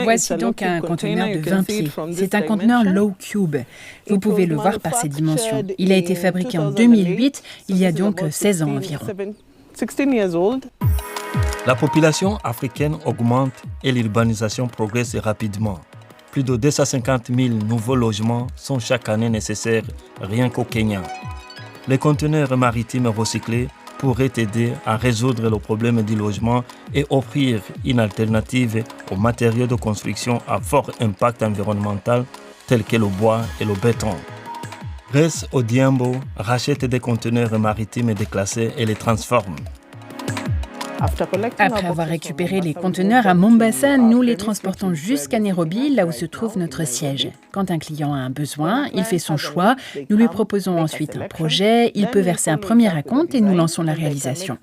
Voici donc un conteneur de 20 pieds. C'est un conteneur low cube. Vous pouvez le voir par ses dimensions. Il a été fabriqué en 2008, il y a donc 16 ans environ. La population africaine augmente et l'urbanisation progresse rapidement. Plus de 250 000 nouveaux logements sont chaque année nécessaires rien qu'au Kenya. Les conteneurs maritimes recyclés pourrait aider à résoudre le problème du logement et offrir une alternative aux matériaux de construction à fort impact environnemental tels que le bois et le béton. Grace Odhiambo rachète des conteneurs maritimes déclassés et les transforme. Après avoir récupéré les conteneurs à Mombasa, nous les transportons jusqu'à Nairobi, là où se trouve notre siège. Quand un client a un besoin, il fait son choix, nous lui proposons ensuite un projet, il peut verser un premier acompte et nous lançons la réalisation.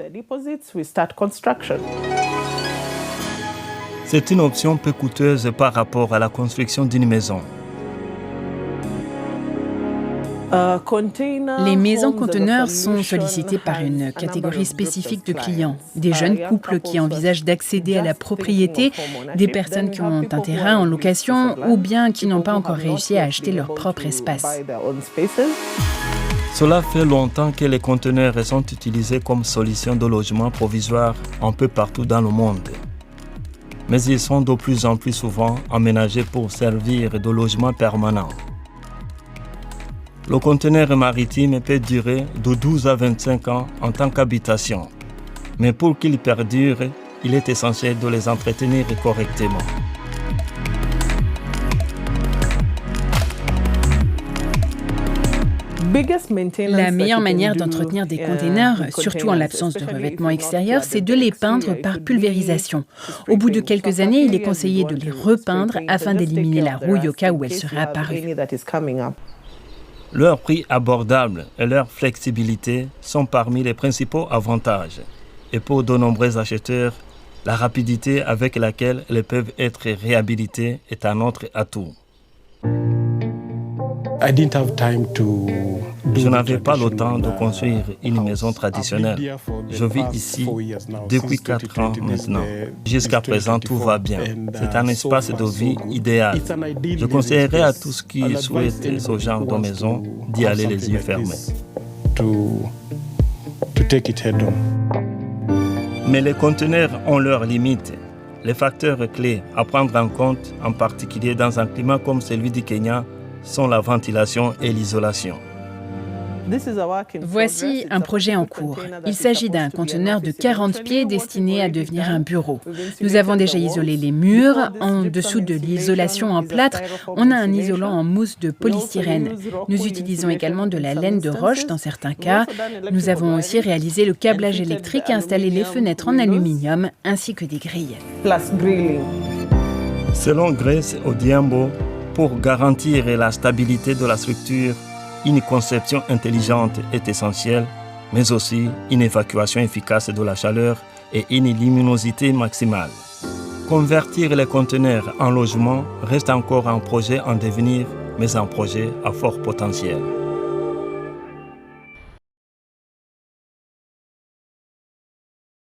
C'est une option peu coûteuse par rapport à la construction d'une maison. Les maisons conteneurs sont sollicitées par une catégorie spécifique de clients, des jeunes couples qui envisagent d'accéder à la propriété, des personnes qui ont un terrain en location ou bien qui n'ont pas encore réussi à acheter leur propre espace. Cela fait longtemps que les conteneurs sont utilisés comme solution de logement provisoire un peu partout dans le monde. Mais ils sont de plus en plus souvent aménagés pour servir de logement permanent. Le conteneur maritime peut durer de 12 à 25 ans en tant qu'habitation. Mais pour qu'il perdure, il est essentiel de les entretenir correctement. La meilleure manière d'entretenir des containers, surtout en l'absence de revêtement extérieur, c'est de les peindre par pulvérisation. Au bout de quelques années, il est conseillé de les repeindre afin d'éliminer la rouille au cas où elle serait apparue. Leur prix abordable et leur flexibilité sont parmi les principaux avantages. Et pour de nombreux acheteurs, la rapidité avec laquelle ils peuvent être réhabilités est un autre atout. Je n'avais pas le temps de construire une maison traditionnelle. Je vis ici depuis 4 ans maintenant. Jusqu'à présent, tout va bien. C'est un espace de vie idéal. Je conseillerais à tous qui souhaitent ce genre de maison d'y aller les yeux fermés. Mais les conteneurs ont leurs limites. Les facteurs clés à prendre en compte, en particulier dans un climat comme celui du Kenya, sont la ventilation et l'isolation. Voici un projet en cours. Il s'agit d'un conteneur de 40 pieds destiné à devenir un bureau. Nous avons déjà isolé les murs. En dessous de l'isolation en plâtre, on a un isolant en mousse de polystyrène. Nous utilisons également de la laine de roche dans certains cas. Nous avons aussi réalisé le câblage électrique et installé les fenêtres en aluminium ainsi que des grilles. Selon Grace Odhiambo, pour garantir la stabilité de la structure, une conception intelligente est essentielle, mais aussi une évacuation efficace de la chaleur et une luminosité maximale. Convertir les conteneurs en logements reste encore un projet en devenir, mais un projet à fort potentiel.